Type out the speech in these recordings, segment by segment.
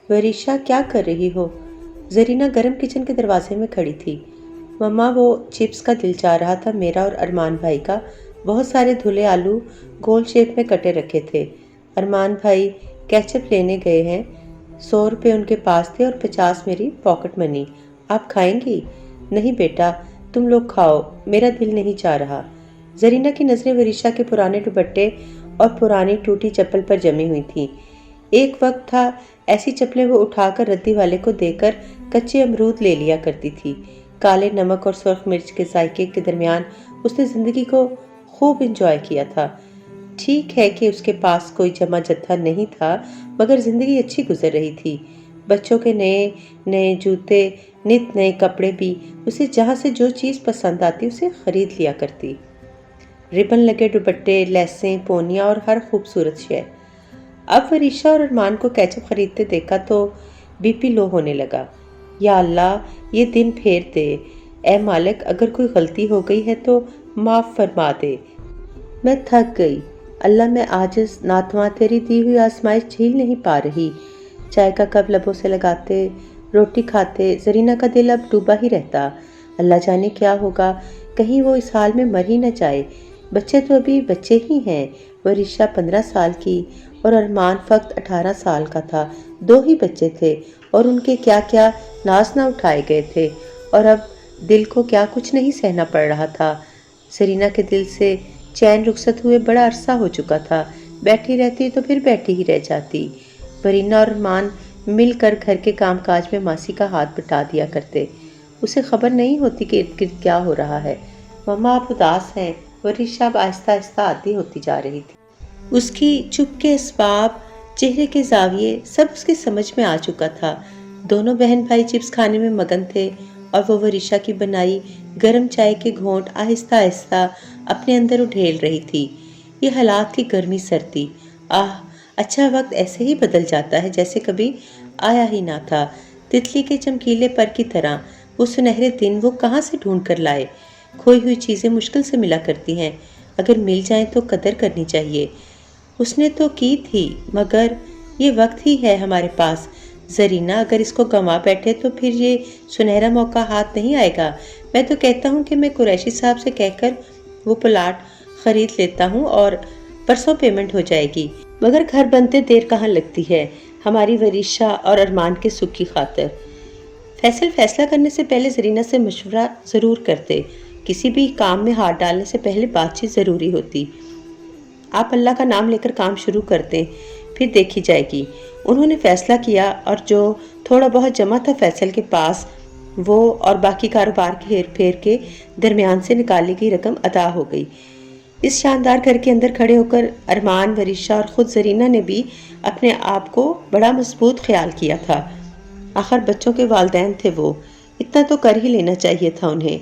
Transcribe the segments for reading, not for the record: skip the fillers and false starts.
वरीशा, क्या कर रही हो? जरीना गर्म किचन के दरवाजे में खड़ी थी। मम्मा, वो चिप्स का दिल चाह रहा था मेरा और अरमान भाई का। बहुत सारे धुले आलू गोल शेप में कटे रखे थे। अरमान भाई केचप लेने गए हैं। 100 रुपये उनके पास थे और 50 मेरी पॉकेट मनी। आप खाएंगी? नहीं बेटा, तुम लोग खाओ, मेरा दिल नहीं चाह रहा। जरीना की नजरें वरीशा के पुराने दुपट्टे और पुरानी टूटी चप्पल पर जमी हुई थीं। एक वक्त था ऐसी चप्पलें वो उठाकर रद्दी वाले को देकर कच्चे अमरूद ले लिया करती थी। काले नमक और सुर्ख मिर्च के जायके के दरमियान उसने जिंदगी को खूब इंजॉय किया था। ठीक है कि उसके पास कोई जमा जत्था नहीं था, मगर जिंदगी अच्छी गुजर रही थी। बच्चों के नए नए जूते, नित नए कपड़े भी उसे जहाँ से जो चीज़ पसंद आती उसे खरीद लिया करती। रिबन लगे दुपट्टे, लेसें, पोनियाँ और हर खूबसूरत शय। अब वरीशा और अरमान को केचप खरीदते देखा तो बीपी लो होने लगा। या अल्लाह, ये दिन फेर दे। ए मालिक, अगर कोई गलती हो गई है तो माफ़ फरमा दे। मैं थक गई। अल्लाह, मैं आजिज़ नातवां तेरी दी हुई आजमाइश झेल नहीं पा रही। चाय का कप लबों से लगाते, रोटी खाते जरीना का दिल अब डूबा ही रहता। अल्लाह जाने क्या होगा, कहीं वो इस हाल में मर ही न जाए। बच्चे तो अभी बच्चे ही हैं। वरीशा 15 साल की और अरमान फक्त 18 साल का था। 2 ही बच्चे थे और उनके क्या क्या नाज ना उठाए गए थे, और अब दिल को क्या कुछ नहीं सहना पड़ रहा था। सरीना के दिल से चैन रुखसत हुए बड़ा अरसा हो चुका था। बैठी रहती तो फिर बैठी ही रह जाती। वरीना और अरमान मिलकर घर के कामकाज में मासी का हाथ बटा दिया करते। उसे खबर नहीं होती कि इर्द गिर्द क्या हो रहा है। मम्मा, आप उदास हैं? वरीशा अब आहिस्ता आहिस्ता आती होती जा रही थी। उसकी चुप के असबाब, चेहरे के जाविये सब उसकी समझ में आ चुका था। दोनों बहन भाई चिप्स खाने में मगन थे और वो वरीशा की बनाई गर्म चाय के घोंट आहिस्ता आहिस्ता अपने अंदर उठेल रही थी। ये हालात की गर्मी सर्दी, आह, अच्छा वक्त ऐसे ही बदल जाता है जैसे कभी आया ही ना था। तितली के चमकीले पर की तरह वो सुनहरे दिन वो कहाँ से ढूंढ कर लाए। खोई हुई चीज़ें मुश्किल से मिला करती हैं, अगर मिल जाएं तो कदर करनी चाहिए। उसने तो की थी, मगर ये वक्त ही है हमारे पास। जरीना, अगर इसको गंवा बैठे तो फिर ये सुनहरा मौका हाथ नहीं आएगा। मैं तो कहता हूँ कि मैं कुरैशी साहब से कहकर वो प्लाट खरीद लेता हूँ और परसों पेमेंट हो जाएगी। मगर घर बनते देर कहाँ लगती है, हमारी वरीशा और अरमान के सुख की खातिर। फैसला करने से पहले जरीना से मशवरा ज़रूर करते। किसी भी काम में हाथ डालने से पहले बातचीत ज़रूरी होती। आप अल्लाह का नाम लेकर काम शुरू कर दें, फिर देखी जाएगी। उन्होंने फैसला किया और जो थोड़ा बहुत जमा था फैसल के पास, वो और बाकी कारोबार के हेर फेर के दरमियान से निकाली गई रकम अदा हो गई। इस शानदार घर के अंदर खड़े होकर अरमान, वरीशा और ख़ुद जरीना ने भी अपने आप को बड़ा मजबूत ख्याल किया था। आखिर बच्चों के वालिदैन थे वो, इतना तो कर ही लेना चाहिए था उन्हें।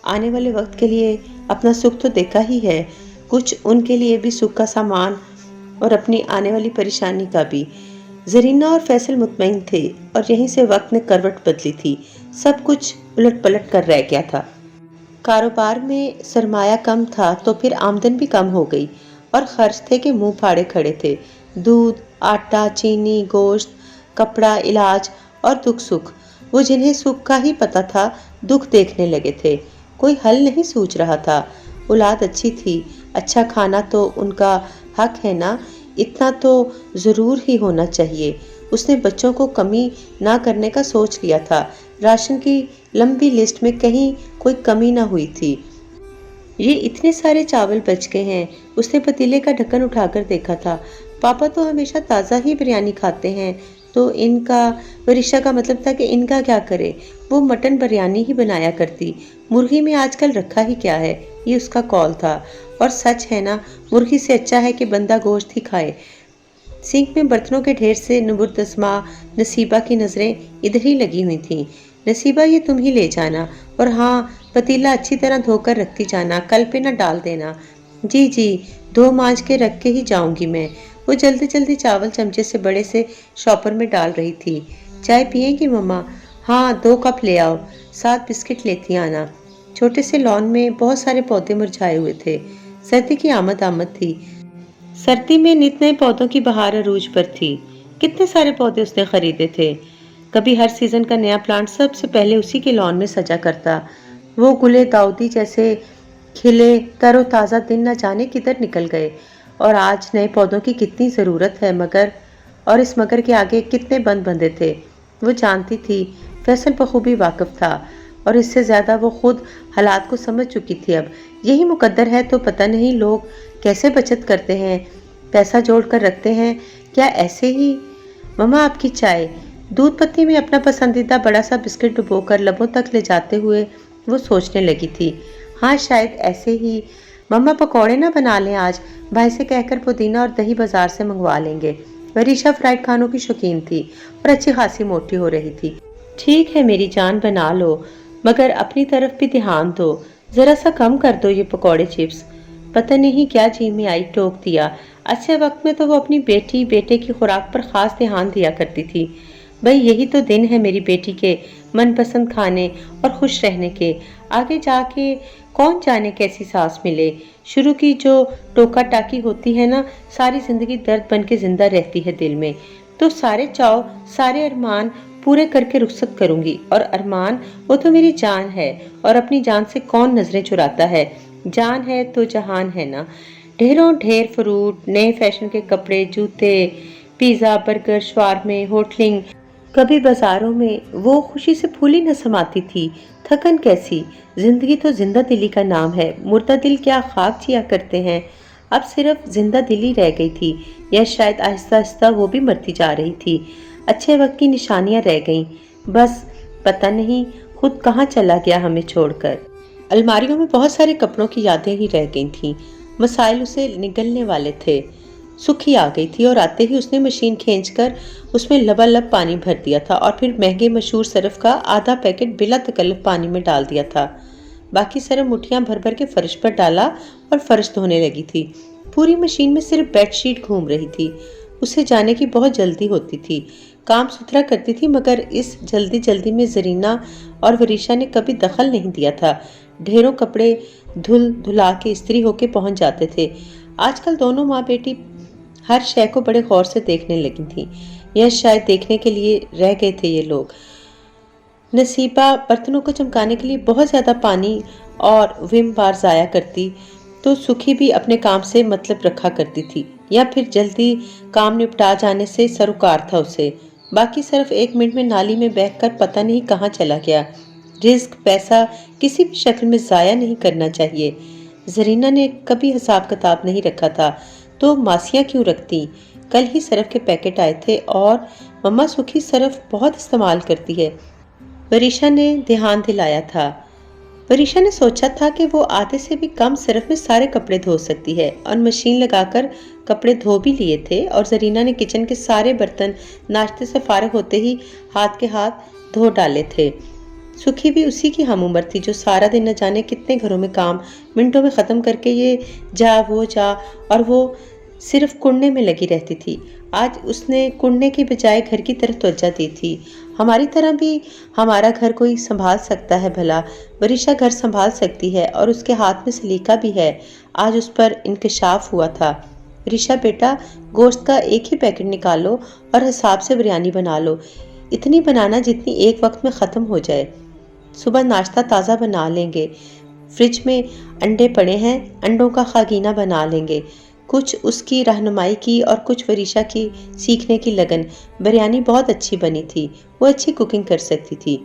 आने वाले वक्त के लिए अपना सुख तो देखा ही है, कुछ उनके लिए भी सुख का सामान और अपनी आने वाली परेशानी का भी। जरीना और फैसल मुतमईन थे और यहीं से वक्त ने करवट बदली थी। सब कुछ उलट पलट कर रह गया था। कारोबार में सरमाया कम था तो फिर आमदन भी कम हो गई और खर्च थे कि मुंह फाड़े खड़े थे। दूध, आटा, चीनी, गोश्त, कपड़ा, इलाज और दुख सुख, वो जिन्हें सुख का ही पता था दुख देखने लगे थे। कोई हल नहीं सूझ रहा था। औलाद अच्छी थी, अच्छा खाना तो उनका हक है ना, इतना तो ज़रूर ही होना चाहिए। उसने बच्चों को कमी ना करने का सोच लिया था। राशन की लंबी लिस्ट में कहीं कोई कमी ना हुई थी। ये इतने सारे चावल बच गए हैं। उसने पतीले का ढक्कन उठाकर देखा था। पापा तो हमेशा ताज़ा ही बिरयानी खाते हैं, तो इनका, वरीशा का मतलब था कि इनका क्या करे। वो मटन बिरयानी ही बनाया करती। मुर्गी में आजकल रखा ही क्या है, ये उसका कॉल था। और सच है ना, मुर्गी से अच्छा है कि बंदा गोश्त ही खाए। सिंक में बर्तनों के ढेर से नुबुरतस्मा नसीबा की नज़रें इधर ही लगी हुई थीं। नसीबा, ये तुम ही ले जाना, और हाँ, पतीला अच्छी तरह धोकर रखती जाना, कल पे न डाल देना। जी जी, धो मांज के रख के ही जाऊंगी मैं। वो जल्दी जल्दी चावल चमचे से बड़े से शॉपर में डाल रही थी। चाय पिएंगी मम्मा? हाँ, 2 कप ले आओ, साथ बिस्किट लेती आना। छोटे से लॉन में बहुत सारे पौधे मुरझाए हुए थे। सर्दी की आमद थी। सर्दी में नित नए पौधों की बहार अरूज पर थी। कितने सारे पौधे उसने खरीदे थे। कभी हर सीजन का नया प्लांट सबसे पहले उसी के लॉन में सजा करता। वो गुले दाऊदी जैसे खिले तरोताजा दिन न जाने किधर निकल गए। और आज नए पौधों की कितनी जरूरत है, मगर और इस मगर के आगे कितने बंद बंधे थे। वो जानती थी, फैसल बखूबी वाकिफ था, और इससे ज्यादा वो खुद हालात को समझ चुकी थी। अब यही मुकद्दर है तो पता नहीं लोग कैसे बचत करते हैं, पैसा जोड़ कर रखते हैं, क्या ऐसे ही। मम्मा आपकी चाय। दूध पत्ती में अपना पसंदीदा बड़ा सा बिस्किट डुबोकर लबों तक ले जाते हुए वो सोचने लगी थी। हाँ शायद ऐसे ही। मम्मा पकौड़े ना बना लें आज, भाई से कहकर पुदीना और दही बाजार से मंगवा लेंगे। वरीशा फ्राइड खानों की शौकीन थी और अच्छी खासी मोटी हो रही थी। ठीक है मेरी जान, बना लो, मगर अपनी तरफ भी ध्यान दो, जरा सा कम कर दो ये पकौड़े चिप्स। पता नहीं क्या जी में आई टोक दिया। अच्छे वक्त में तो वो अपनी बेटी बेटे की खुराक पर खास ध्यान दिया करती थी। भाई यही तो दिन है मेरी बेटी के मनपसंद खाने और खुश रहने के। आगे जाके कौन जाने कैसी सांस मिले। शुरू की जो टोका टाकी होती है ना, सारी जिंदगी दर्द बन के जिंदा रहती है दिल में। तो सारे चाव सारे अरमान पूरे करके रुखसत करूंगी। और अरमान वो तो मेरी जान है, और अपनी जान से कौन नजरें चुराता है। जान है तो जहान है ना। ढेरों ढेर फ्रूट, नए फैशन के कपड़े, जूते, पिज्जा, बर्गर, शवारमे, होटलिंग। कभी बाजारों में वो खुशी से फूली न समाती थी। थकन कैसी। जिंदगी तो जिंदा दिली का नाम है, मुर्दा दिल क्या खाक जिया करते हैं। अब सिर्फ जिंदा दिली रह गई थी, या शायद आहिस्ता आहिस्ता वो भी मरती जा रही थी। अच्छे वक्त की निशानियां रह गईं, बस पता नहीं खुद कहाँ चला गया हमें छोड़कर। अलमारियों में बहुत सारे कपड़ों की यादें ही रह गई थीं। मसाइल उसे निगलने वाले थे। सुखी आ गई थी और आते ही उसने मशीन खींचकर उसमें लबालब पानी भर दिया था, और फिर महंगे मशहूर सरफ का आधा पैकेट बिला तकल्लुफ पानी में डाल दिया था। बाकी सरफ मुठियां भर भर के फर्श पर डाला और फर्श धोने लगी थी। पूरी मशीन में सिर्फ बेडशीट घूम रही थी। उसे जाने की बहुत जल्दी होती थी, काम सुथरा करती थी, मगर इस जल्दी जल्दी में जरीना और वरीशा ने कभी दखल नहीं दिया था। ढेरों कपड़े धुल धुला के इस्त्री होके पहुंच जाते थे। आजकल दोनों माँ बेटी हर शय को बड़े गौर से देखने लगी थी, या शायद देखने के लिए रह गए थे ये लोग। नसीबा बर्तनों को चमकाने के लिए बहुत ज्यादा पानी और विम बार जाया करती, तो सुखी भी अपने काम से मतलब रखा करती थी, या फिर जल्दी काम निपटा जाने से सरोकार था उसे। बाकी सिर्फ 1 मिनट में नाली में बहकर पता नहीं कहाँ चला गया। रिस्क पैसा किसी भी शक्ल में जाया नहीं करना चाहिए। जरीना ने कभी हिसाब किताब नहीं रखा था, तो मासियाँ क्यों रखती। कल ही सरफ के पैकेट आए थे, और मम्मा सुखी सरफ बहुत इस्तेमाल करती है, वरीशा ने ध्यान दिलाया था। वरीशा ने सोचा था कि वो आधे से भी कम सरफ में सारे कपड़े धो सकती है, और मशीन लगाकर कपड़े धो भी लिए थे। और जरीना ने किचन के सारे बर्तन नाश्ते से फारिग होते ही हाथ के हाथ धो डाले थे। सुखी भी उसी की हम उम्र थी, जो सारा दिन न जाने कितने घरों में काम मिनटों में ख़त्म करके ये जा, और वो सिर्फ कुड़ने में लगी रहती थी। आज उसने कुड़ने की बजाय घर की तरफ तवज्जो दी थी। हमारी तरह भी हमारा घर कोई संभाल सकता है भला। वरीशा घर संभाल सकती है, और उसके हाथ में सलीका भी है। आज उस पर इंकशाफ हुआ था। वरीशा बेटा, गोश्त का एक ही पैकेट निकालो और हिसाब से बिरयानी बना लो। इतनी बनाना जितनी एक वक्त में ख़त्म हो जाए। सुबह नाश्ता ताज़ा बना लेंगे, फ्रिज में अंडे पड़े हैं, अंडों का खागीना बना लेंगे। कुछ उसकी रहनुमाई की और कुछ वरीशा की सीखने की लगन। बिरयानी बहुत अच्छी बनी थी, वो अच्छी कुकिंग कर सकती थी।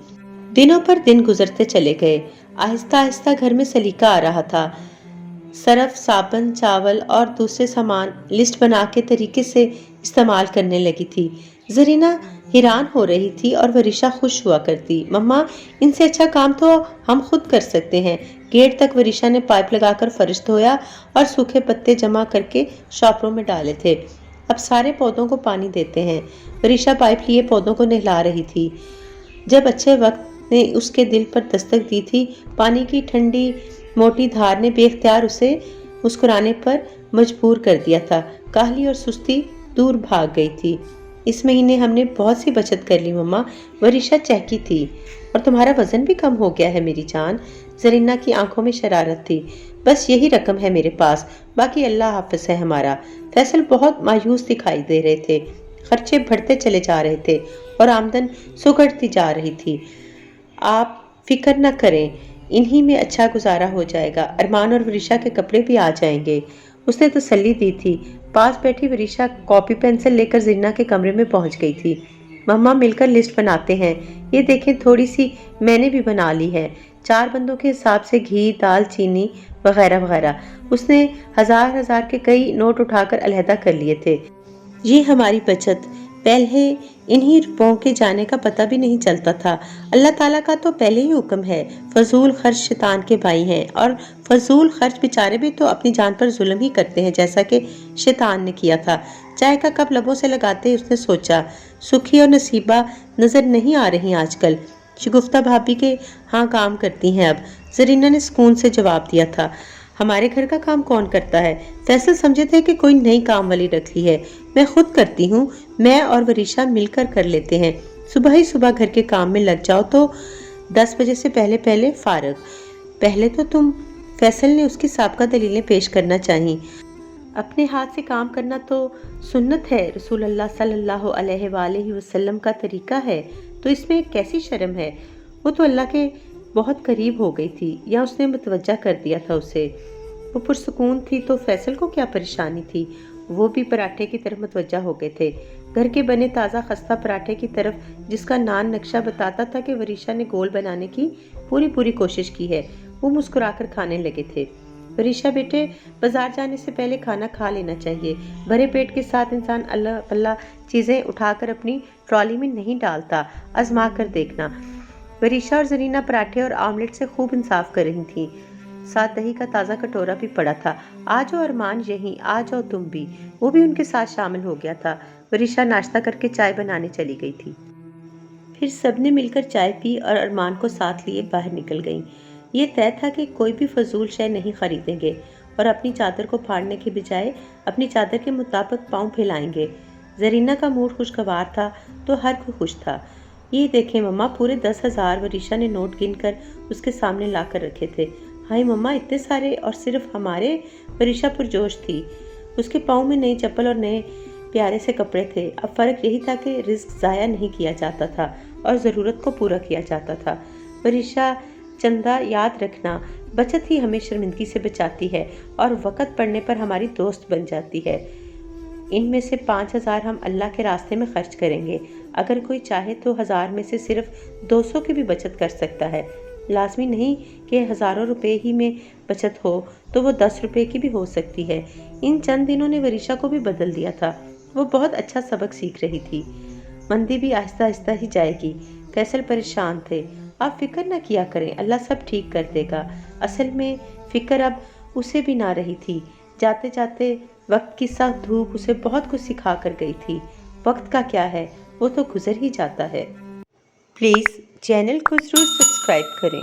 दिनों पर दिन गुजरते चले गए। आहिस्ता आहिस्ता घर में सलीका आ रहा था। सरफ, साबुन, चावल और दूसरे सामान लिस्ट बना के तरीके से इस्तेमाल करने लगी थी। जरीना हैरान हो रही थी और वरीशा खुश हुआ करती। मम्मा, इनसे अच्छा काम तो हम खुद कर सकते हैं। गेट तक वरीशा ने पाइप लगाकर फर्श धोया और सूखे पत्ते जमा करके शॉपरों में डाले थे। अब सारे पौधों को पानी देते हैं। वरीशा पाइप लिए पौधों को नहला रही थी। जब अच्छे वक्त ने उसके दिल पर दस्तक दी थी, पानी की ठंडी मोटी धार ने बेख्तियार उसे मुस्कुराने पर मजबूर कर दिया था। काहली और सुस्ती दूर भाग गई थी। इस महीने हमने बहुत सी बचत कर ली मम्मा, वरीशा चहकी थी। और तुम्हारा वजन भी कम हो गया है मेरी जान। जरीना की आंखों में शरारत थी। बस यही रकम है मेरे पास, बाकी अल्लाह हाफिज है हमारा। फैसल बहुत मायूस दिखाई दे रहे थे। खर्चे बढ़ते चले जा रहे थे और आमदन सुगड़ती जा रही थी। आप फिक्र न करें, इन्हीं में अच्छा गुजारा हो जाएगा। अरमान और वरीशा के कपड़े भी आ जाएंगे। उसने तसल्ली दी थी। पास बैठी वरीशा कॉपी पेंसिल लेकर जिन्ना के कमरे में पहुंच गई थी। मम्मा मिलकर लिस्ट बनाते हैं। ये देखें, थोड़ी सी मैंने भी बना ली है। 4 बंदों के हिसाब से घी, दाल, चीनी वगैरह वगैरह। उसने हजार हजार के कई नोट उठाकर अलहदा कर लिए थे। ये हमारी बचत, पहले इन्हीं रुपयों के जाने का पता भी नहीं चलता था। अल्लाह ताला का तो पहले ही हुक्म है, फजूल खर्च शैतान के भाई हैं, और फजूल खर्च बेचारे भी तो अपनी जान पर जुल्म ही करते हैं, जैसा कि शैतान ने किया था। चाय का कप लबों से लगाते ही उसने सोचा, सुखी और नसीबा नजर नहीं आ रही आजकल। शगुफ्ता भाभी के हाँ काम करती हैं अब। जरीना ने सुकून से जवाब दिया था, हमारे घर का काम कौन करता है? फैसल समझे थे कि कोई नई काम वाली रख ली है। मैं खुद करती हूँ, मैं और वरीशा मिलकर कर लेते हैं। सुबह ही सुबह घर के काम में लग जाओ तो 10 बजे से पहले पहले फारग। पहले तो तुम, फैसल ने उसकी साबका दलीलें पेश करना चाहिए। अपने हाथ से काम करना तो सुन्नत है, रसूल अल्लाह सल्लल्लाहु अलैहि वसल्लम का तरीका है, तो इसमें कैसी शर्म है? वो तो अल्लाह के बहुत करीब हो गई थी, या उसने मुतवज्जा कर दिया था उसे। वो पुरसुकून थी तो फैसल को क्या परेशानी थी? वो भी पराठे की तरफ मुतवज्जा हो गए थे, घर के बने ताज़ा खस्ता पराठे की तरफ, जिसका नान नक्शा बताता था कि वरीशा ने गोल बनाने की पूरी कोशिश की है। वो मुस्कुराकर खाने लगे थे। वरीशा बेटे, बाजार जाने से पहले खाना खा लेना चाहिए। भरे पेट के साथ इंसान अल्लाह पल्ला चीज़ें उठाकर अपनी ट्रॉली में नहीं डालता, आजमा कर देखना। वरीशा और जरीना पराठे और आमलेट से खूब इंसाफ कर रही थीं। साथ दही का ताज़ा कटोरा भी पड़ा था। आ जाओ अरमान, यहीं आ जाओ तुम भी। वो भी उनके साथ शामिल हो गया था। वरीशा नाश्ता करके चाय बनाने चली गई थी। फिर सबने मिलकर चाय पी और अरमान को साथ लिए बाहर निकल गईं। ये तय था कि कोई भी फजूल शय नहीं खरीदेंगे और अपनी चादर को फाड़ने के बजाय अपनी चादर के मुताबिक पाँव फैलाएंगे। जरीना का मूड खुशगवार था तो हर कोई खुश था। ये देखें मम्मा, पूरे 10,000 वरीशा ने नोट गिनकर उसके सामने लाकर रखे थे। हाय मम्मा, इतने सारे, और सिर्फ हमारे? वरीशा पुरजोश थी। उसके पाँव में नई चप्पल और नए प्यारे से कपड़े थे। अब फर्क यही था कि रिस्क ज़ाया नहीं किया जाता था और ज़रूरत को पूरा किया जाता था। वरीशा, चंदा याद रखना, बचत ही हमें शर्मिंदगी से बचाती है और वक़्त पड़ने पर हमारी दोस्त बन जाती है। इनमें से 5,000 हम अल्लाह के रास्ते में खर्च करेंगे। अगर कोई चाहे तो 1000 में से सिर्फ 200 की भी बचत कर सकता है। लाजमी नहीं कि हज़ारों रुपए ही में बचत हो, तो वो 10 रुपए की भी हो सकती है। इन चंद दिनों ने वरीशा को भी बदल दिया था। वो बहुत अच्छा सबक सीख रही थी। मंदी भी आहिस्ता आहिस्ता ही जाएगी। फैसल परेशान थे। आप फिक्र न किया करें, अल्लाह सब ठीक कर देगा। असल में फिक्र अब उसे भी ना रही थी। जाते जाते वक्त की सख्त धूप उसे बहुत कुछ सिखा कर गई थी। वक्त का क्या है, वो तो गुजर ही जाता है। प्लीज़ चैनल को ज़रूर सब्सक्राइब करें।